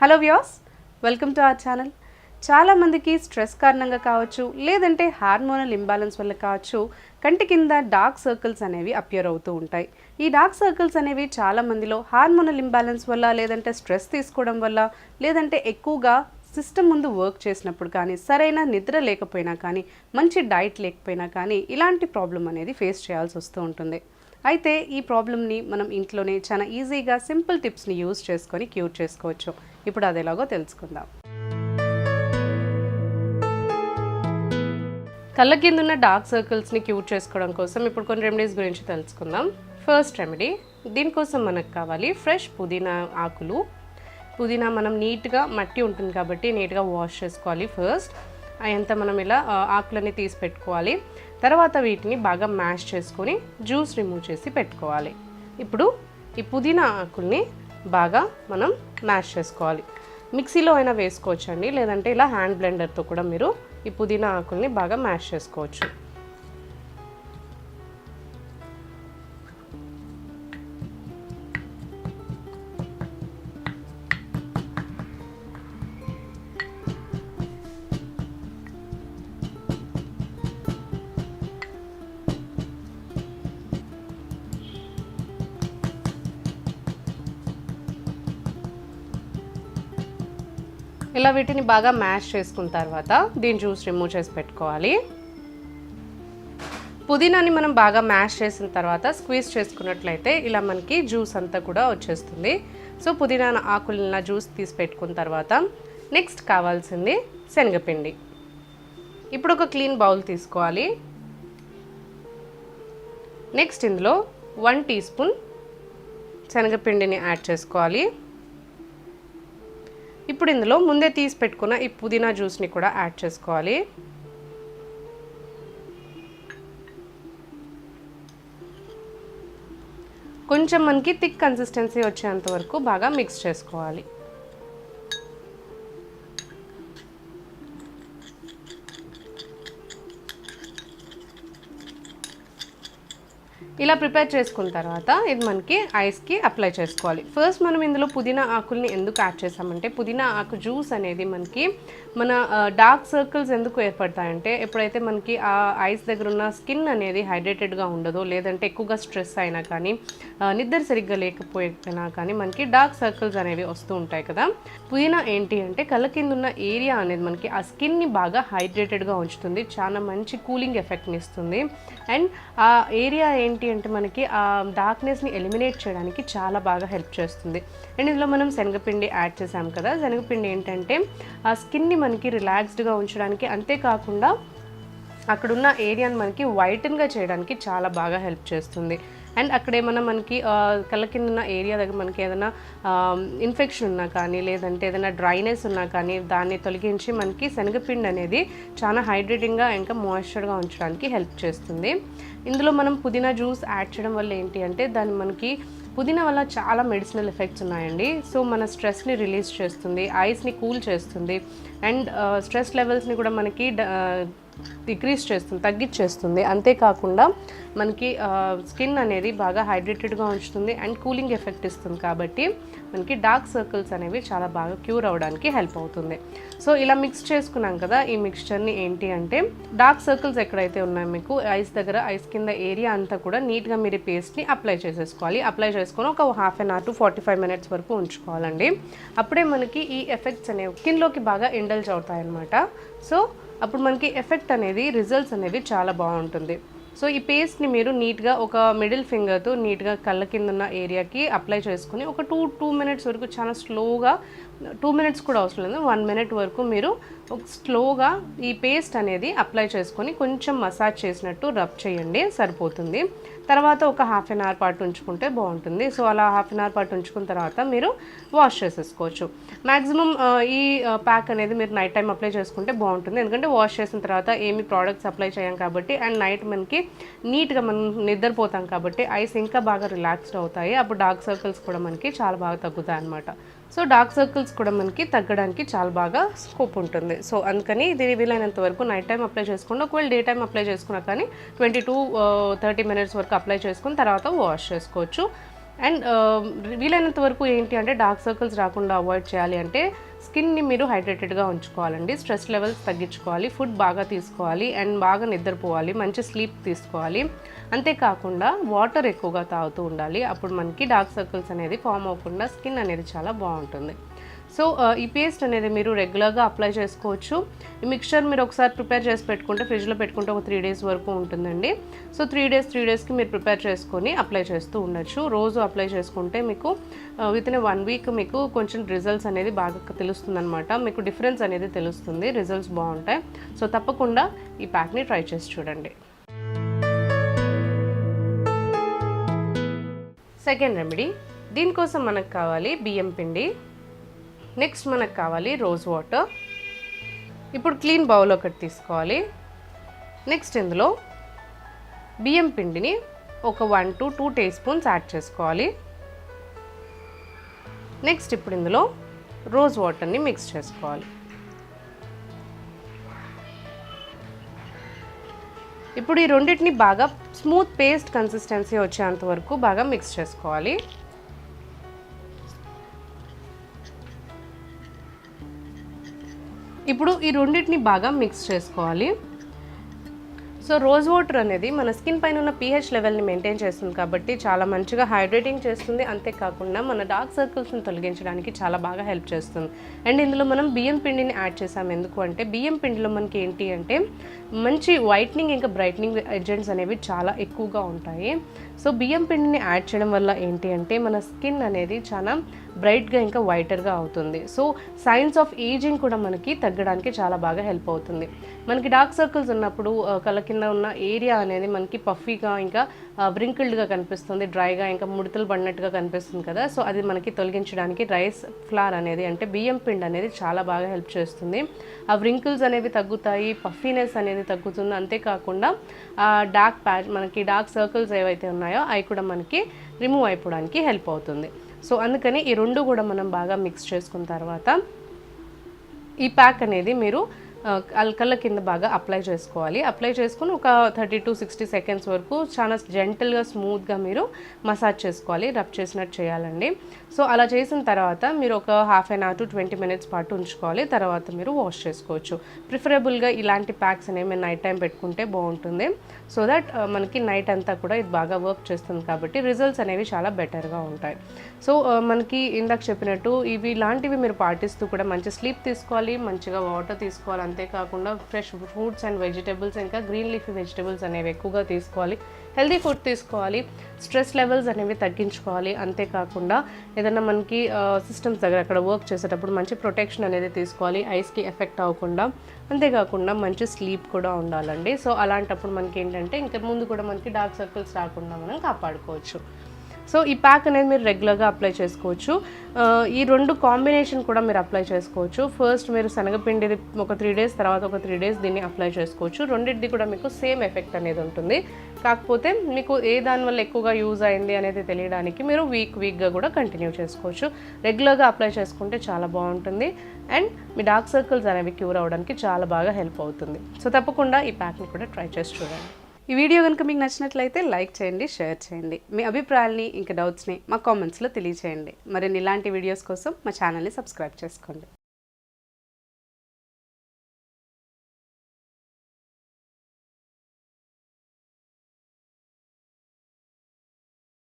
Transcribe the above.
Hello viewers, welcome to our channel. చాలామందికి stress కారణంగా కావచ్చు, లేదంటే హార్మోనల్ ఇంబ్యాలెన్స్ వల్ల కావచ్చు, కంటి కింద డార్క్ సర్కిల్స్ అనేవి అపియర్ అవుతూ ఉంటాయి. ఈ డార్క్ సర్కిల్స్ అనేవి చాలామందిలో హార్మోనల్ ఇంబ్యాలెన్స్ వల్ల, లేదంటే స్ట్రెస్ తీసుకోవడం వల్ల, లేదంటే ఎక్కువగా సిస్టమ్ ముందు వర్క్ చేసినప్పుడు కానీ, సరైన నిద్ర లేకపోయినా కానీ, మంచి డైట్ లేకపోయినా కానీ ఇలాంటి ప్రాబ్లం అనేది ఫేస్ చేయాల్సి వస్తూ ఉంటుంది. అయితే ఈ ప్రాబ్లమ్ని మనం ఇంట్లోనే చాలా ఈజీగా సింపుల్ టిప్స్ని యూజ్ చేసుకొని క్యూర్ చేసుకోవచ్చు. ఇప్పుడు అది ఎలాగో తెలుసుకుందాం. కళ్ళ కింద ఉన్న డార్క్ సర్కిల్స్ని క్యూర్ చేసుకోవడం కోసం ఇప్పుడు కొన్ని రెమెడీస్ గురించి తెలుసుకుందాం. ఫస్ట్ రెమెడీ, దీనికోసం మనకు కావాలి ఫ్రెష్ పుదీనా ఆకులు. పుదీనా మనం నీట్గా మట్టి ఉంటుంది కాబట్టి నీట్గా వాష్ చేసుకోవాలి. ఫస్ట్ అదంతా మనం ఇలా ఆకులన్నీ తీసి పెట్టుకోవాలి. తర్వాత వీటిని బాగా మ్యాష్ చేసుకొని జ్యూస్ రిమూవ్ చేసి పెట్టుకోవాలి. ఇప్పుడు ఈ పుదీనా ఆకుల్ని బాగా మనం మ్యాష్ చేసుకోవాలి. మిక్సీలో అయినా వేసుకోవచ్చండి, లేదంటే ఇలా హ్యాండ్ బ్లెండర్తో కూడా మీరు ఈ పుదీనా ఆకుల్ని బాగా మ్యాష్ చేసుకోవచ్చు. ఇలా వీటిని బాగా మ్యాష్ చేసుకున్న తర్వాత దీని జ్యూస్ రిమూవ్ చేసి పెట్టుకోవాలి. పుదీనాని మనం బాగా మ్యాష్ చేసిన తర్వాత స్క్వీజ్ చేసుకున్నట్లయితే ఇలా మనకి జ్యూస్ అంతా కూడా వచ్చేస్తుంది. సో పుదీనా ఆకుల జ్యూస్ తీసి పెట్టుకున్న తర్వాత నెక్స్ట్ కావాల్సింది శనగపిండి. ఇప్పుడు ఒక క్లీన్ బౌల్ తీసుకోవాలి. నెక్స్ట్ ఇందులో 1 టీ స్పూన్ శనగపిండిని యాడ్ చేసుకోవాలి. ఇప్పుడు ఇందులో ముందే తీసి పెట్టుకున్న ఈ పుదీనా జ్యూస్ని కూడా యాడ్ చేసుకోవాలి. కొంచెం మనకి థిక్ కన్సిస్టెన్సీ వచ్చేంత వరకు బాగా మిక్స్ చేసుకోవాలి. ఇలా ప్రిపేర్ చేసుకున్న తర్వాత ఇది మనకి ఐస్కి అప్లై చేసుకోవాలి. ఫస్ట్ మనం ఇందులో పుదీనా ఆకుల్ని ఎందుకు యాడ్ చేసామంటే, పుదీనా ఆకు జ్యూస్ అనేది మనకి మన డార్క్ సర్కిల్స్ ఎందుకు ఏర్పడతాయంటే, ఎప్పుడైతే మనకి ఆ ఐస్ దగ్గర ఉన్న స్కిన్ అనేది హైడ్రేటెడ్గా ఉండదో, లేదంటే ఎక్కువగా స్ట్రెస్ అయినా కానీ, నిద్ర సరిగ్గా లేకపోయినా కానీ మనకి డార్క్ సర్కిల్స్ అనేవి వస్తూ ఉంటాయి కదా. పుదీనా ఏంటి అంటే కళ్ళ కింద ఉన్న ఏరియా అనేది మనకి ఆ స్కిన్ని బాగా హైడ్రేటెడ్గా ఉంచుతుంది, చాలా మంచి కూలింగ్ ఎఫెక్ట్ని ఇస్తుంది. అండ్ ఆ ఏరియా ఏంటి అంటే మనకి ఆ డార్క్నెస్ని ఎలిమినేట్ చేయడానికి చాలా బాగా హెల్ప్ చేస్తుంది. అండ్ ఇందులో మనం శనగపిండి యాడ్ చేసాం కదా. శనగపిండి ఏంటంటే ఆ స్కిన్ని మనకి రిలాక్స్డ్గా ఉంచడానికి, అంతేకాకుండా అక్కడున్న ఏరియాని మనకి వైటన్గా చేయడానికి చాలా బాగా హెల్ప్ చేస్తుంది. అండ్ అక్కడ ఏమైనా మనకి కళ్ళ కింద ఉన్న ఏరియా దగ్గర మనకి ఏదైనా ఇన్ఫెక్షన్ ఉన్నా కానీ, లేదంటే ఏదైనా డ్రైనెస్ ఉన్నా కానీ దాన్ని తొలగించి మనకి శనగపిండి అనేది చాలా హైడ్రేటింగ్గా ఇంకా మాయిశ్చర్గా ఉంచడానికి హెల్ప్ చేస్తుంది. ఇందులో మనం పుదీనా జ్యూస్ యాడ్ చేయడం వల్ల ఏంటి అంటే దాన్ని మనకి పుదీనా వల్ల చాలా మెడిసినల్ ఎఫెక్ట్స్ ఉన్నాయండి. సో మన స్ట్రెస్ని రిలీజ్ చేస్తుంది, ఐస్ని కూల్ చేస్తుంది, అండ్ స్ట్రెస్ లెవెల్స్ని కూడా మనకి డిక్రీజ్ చేస్తుంది, తగ్గించేస్తుంది. అంతేకాకుండా మనకి స్కిన్ అనేది బాగా హైడ్రేటెడ్గా ఉంచుతుంది అండ్ కూలింగ్ ఎఫెక్ట్ ఇస్తుంది. కాబట్టి మనకి డార్క్ సర్కిల్స్ అనేవి చాలా బాగా క్యూర్ అవ్వడానికి హెల్ప్ అవుతుంది. సో ఇలా మిక్స్ చేసుకున్నాం కదా. ఈ మిక్స్చర్ని ఏంటి అంటే డార్క్ సర్కిల్స్ ఎక్కడైతే ఉన్నాయో మీకు ఐస్ దగ్గర, ఐస్ కింద ఏరియా అంతా కూడా నీట్గా మీరు పేస్ట్ని అప్లై చేసేసుకోవాలి. అప్లై చేసుకొని ఒక 1/2 అవర్ to 45 minutes వరకు ఉంచుకోవాలండి. అప్పుడే మనకి ఈ ఎఫెక్ట్స్ అనేవి స్కిన్లోకి బాగా ఇండల్జ్ అవుతాయి అన్నమాట. సో అప్పుడు మనకి ఎఫెక్ట్ అనేది, రిజల్ట్స్ అనేవి చాలా బాగుంటుంది. సో ఈ పేస్ట్ని మీరు నీట్గా ఒక మిడిల్ ఫింగర్తో నీట్గా కళ్ళ కింద ఉన్న ఏరియాకి అప్లై చేసుకుని ఒక 2 minutes వరకు చాలా స్లోగా, 2 minutes కూడా అవసరం లేదు, 1 minute వరకు మీరు స్లోగా ఈ పేస్ట్ అనేది అప్లై చేసుకొని కొంచెం మసాజ్ చేసినట్టు రబ్ చేయండి, సరిపోతుంది. తర్వాత ఒక 1/2 hour పాటు ఉంచుకుంటే బాగుంటుంది. సో అలా 1/2 hour పాటు ఉంచుకున్న తర్వాత మీరు వాష్ చేసేసుకోవచ్చు. మ్యాక్సిమం ఈ ప్యాక్ అనేది మీరు నైట్ టైం అప్లై చేసుకుంటే బాగుంటుంది, ఎందుకంటే వాష్ చేసిన తర్వాత ఏమి ప్రోడక్ట్స్ అప్లై చేయం కాబట్టి, అండ్ నైట్ మనకి నీట్గా మనం నిద్రపోతాం కాబట్టి ఐస్ ఇంకా బాగా రిలాక్స్డ్ అవుతాయి. అప్పుడు డార్క్ సర్కిల్స్ కూడా మనకి చాలా బాగా తగ్గుతాయి అన్నమాట. సో డార్క్ సర్కిల్స్ కూడా మనకి తగ్గడానికి చాలా బాగా స్కోప్ ఉంటుంది. సో అందుకని ఇది వీలైనంత వరకు నైట్ టైం అప్లై చేసుకోండి. ఒకవేళ డే టైం అప్లై చేసుకున్నా కానీ 20 to 30 minutes వరకు అప్లై చేసుకుని తర్వాత వాష్ చేసుకోవచ్చు. అండ్ వీలైనంత వరకు ఏంటి అంటే డార్క్ సర్కిల్స్ రాకుండా అవాయిడ్ చేయాలి అంటే స్కిన్ని మీరు హైడ్రేటెడ్గా ఉంచుకోవాలండి. స్ట్రెస్ లెవెల్స్ తగ్గించుకోవాలి, ఫుడ్ బాగా తీసుకోవాలి అండ్ బాగా నిద్రపోవాలి, మంచి స్లీప్ తీసుకోవాలి. అంతేకాకుండా వాటర్ ఎక్కువగా తాగుతూ ఉండాలి. అప్పుడు మనకి డార్క్ సర్కిల్స్ అనేది ఫామ్ అవ్వకుండా స్కిన్ అనేది చాలా బాగుంటుంది. సో ఈ పేస్ట్ అనేది మీరు రెగ్యులర్గా అప్లై చేసుకోవచ్చు. ఈ మిక్చర్ మీరు ఒకసారి ప్రిపేర్ చేసి పెట్టుకుంటే ఫ్రిడ్జ్లో పెట్టుకుంటే ఒక 3 days వరకు ఉంటుందండి. సో 3 daysకి మీరు ప్రిపేర్ చేసుకొని అప్లై చేస్తూ ఉండొచ్చు. రోజు అప్లై చేసుకుంటే మీకు వితిన్ 1 week మీకు కొంచెం రిజల్ట్స్ అనేది బాగా తెలుస్తుంది అనమాట. మీకు డిఫరెన్స్ అనేది తెలుస్తుంది, రిజల్ట్స్ బాగుంటాయి. సో తప్పకుండా ఈ ప్యాక్ని ట్రై చేసి చూడండి. సెకండ్ రెమెడీ, దీనికోసం మనకు కావాలి బియ్యం పిండి. నెక్స్ట్ మనకు కావాలి రోజ్ వాటర్. ఇప్పుడు క్లీన్ బౌల్ ఒకటి తీసుకోవాలి. నెక్స్ట్ ఇందులో బియ్యం పిండిని ఒక 1 to 2 tablespoons యాడ్ చేసుకోవాలి. నెక్స్ట్ ఇప్పుడు ఇందులో రోజ్ వాటర్ని మిక్స్ చేసుకోవాలి. ఇప్పుడు ఈ రెండింటిని బాగా స్మూత్ పేస్ట్ కన్సిస్టెన్సీ వచ్చేంత వరకు బాగా మిక్స్ చేసుకోవాలి. ఇప్పుడు ఈ రెండింటిని బాగా మిక్స్ చేసుకోవాలి. సో రోజ్ వాటర్ అనేది మన స్కిన్ పైన ఉన్న pH లెవెల్ని మెయింటైన్ చేస్తుంది కాబట్టి చాలా మంచిగా హైడ్రేటింగ్ చేస్తుంది. అంతేకాకుండా మన డార్క్ సర్కిల్స్ని తొలగించడానికి చాలా బాగా హెల్ప్ చేస్తుంది. అండ్ ఇందులో మనం బియ్యం పిండిని యాడ్ చేసాం. ఎందుకు అంటే బియ్యం పిండిలో మనకి ఏంటి అంటే మంచి వైట్నింగ్ ఇంకా బ్రైట్నింగ్ ఏజెంట్స్ అనేవి చాలా ఎక్కువగా ఉంటాయి. సో బియ్యం పిండిని యాడ్ చేయడం వల్ల ఏంటి అంటే మన స్కిన్ అనేది చాలా బ్రైట్గా ఇంకా వైటర్గా అవుతుంది. సో సైన్స్ ఆఫ్ ఏజింగ్ కూడా మనకి తగ్గడానికి చాలా బాగా హెల్ప్ అవుతుంది. మనకి డార్క్ సర్కిల్స్ ఉన్నప్పుడు కళ్ళ కింద ఉన్న ఏరియా అనేది మనకి పఫీగా ఇంకా వ్రింకిల్డ్గా కనిపిస్తుంది, డ్రైగా ఇంకా ముడతలు పడినట్టుగా కనిపిస్తుంది కదా. సో అది మనకి తొలగించడానికి రైస్ ఫ్లార్ అనేది అంటే బియ్యం పిండి అనేది చాలా బాగా హెల్ప్ చేస్తుంది. ఆ వ్రింకిల్స్ అనేవి తగ్గుతాయి, పఫీనెస్ అనేది తగ్గుతుంది. అంతేకాకుండా మనకి డార్క్ సర్కిల్స్ ఏవైతే ఉన్నాయో అవి కూడా మనకి రిమూవ్ అయిపోవడానికి హెల్ప్ అవుతుంది. సో అందుకని ఈ రెండు కూడా మనం బాగా మిక్స్ చేసుకున్న తర్వాత ఈ ప్యాక్ అనేది మీరు కళ్ళ కింద బాగా అప్లై చేసుకోవాలి. అప్లై చేసుకుని ఒక 30 to 60 seconds వరకు చాలా జెంటల్గా స్మూత్గా మీరు మసాజ్ చేసుకోవాలి, రబ్ చేసినట్టు చేయాలండి. సో అలా చేసిన తర్వాత మీరు ఒక 1/2 hour to 20 minutes పాటు ఉంచుకోవాలి. తర్వాత మీరు వాష్ చేసుకోవచ్చు. ప్రిఫరబుల్గా ఇలాంటి ప్యాక్స్ అనేవి మీరు నైట్ టైం పెట్టుకుంటే బాగుంటుంది. సో దట్ మనకి నైట్ అంతా కూడా ఇది బాగా వర్క్ చేస్తుంది కాబట్టి రిజల్ట్స్ అనేవి చాలా బెటర్గా ఉంటాయి. సో మనకి ఇందాక చెప్పినట్టు ఇలాంటివి మీరు పాటిస్తూ కూడా మంచి స్లీప్ తీసుకోవాలి, మంచిగా వాటర్ తీసుకోవాలి. అంతేకాకుండా ఫ్రెష్ ఫ్రూట్స్ అండ్ వెజిటేబుల్స్ ఇంకా గ్రీన్ లీఫీ వెజిటేబుల్స్ అనేవి ఎక్కువగా తీసుకోవాలి. హెల్దీ ఫుడ్ తీసుకోవాలి. స్ట్రెస్ లెవెల్స్ అనేవి తగ్గించుకోవాలి. అంతేకాకుండా ఏదైనా మనకి సిస్టమ్స్ దగ్గర అక్కడ వర్క్ చేసేటప్పుడు మంచి ప్రొటెక్షన్ అనేది తీసుకోవాలి, ఐస్కి ఎఫెక్ట్ అవ్వకుండా. అంతేకాకుండా మంచి స్లీప్ కూడా ఉండాలండి. సో అలాంటప్పుడు మనకి ఏంటంటే ఇంకా ముందు కూడా మనకి డార్క్ సర్కిల్స్ రాకుండా మనం కాపాడుకోవచ్చు. సో ఈ ప్యాక్ అనేది మీరు రెగ్యులర్గా అప్లై చేసుకోవచ్చు. ఈ రెండు కాంబినేషన్ కూడా మీరు అప్లై చేసుకోవచ్చు. ఫస్ట్ మీరు శనగపిండి ఒక 3 days, తర్వాత ఒక 3 days దీన్ని అప్లై చేసుకోవచ్చు. రెండింటిది కూడా మీకు సేమ్ ఎఫెక్ట్ అనేది ఉంటుంది. కాకపోతే మీకు ఏ దానివల్ల ఎక్కువగా యూజ్ అయింది అనేది తెలియడానికి మీరు వీక్గా కూడా కంటిన్యూ చేసుకోవచ్చు. రెగ్యులర్గా అప్లై చేసుకుంటే చాలా బాగుంటుంది అండ్ మీ డార్క్ సర్కిల్స్ అనేవి క్యూర్ అవ్వడానికి చాలా బాగా హెల్ప్ అవుతుంది. సో తప్పకుండా ఈ ప్యాక్ని కూడా ట్రై చేసి చూడండి. ఈ వీడియో కనుక మీకు నచ్చినట్లయితే లైక్ చేయండి, షేర్ చేయండి. మీ అభిప్రాయాల్ని ఇంకా డౌట్స్ని మా కామెంట్స్లో తెలియచేయండి. మరిన్ని ఇలాంటి వీడియోస్ కోసం మా ఛానల్ని సబ్స్క్రైబ్ చేసుకోండి.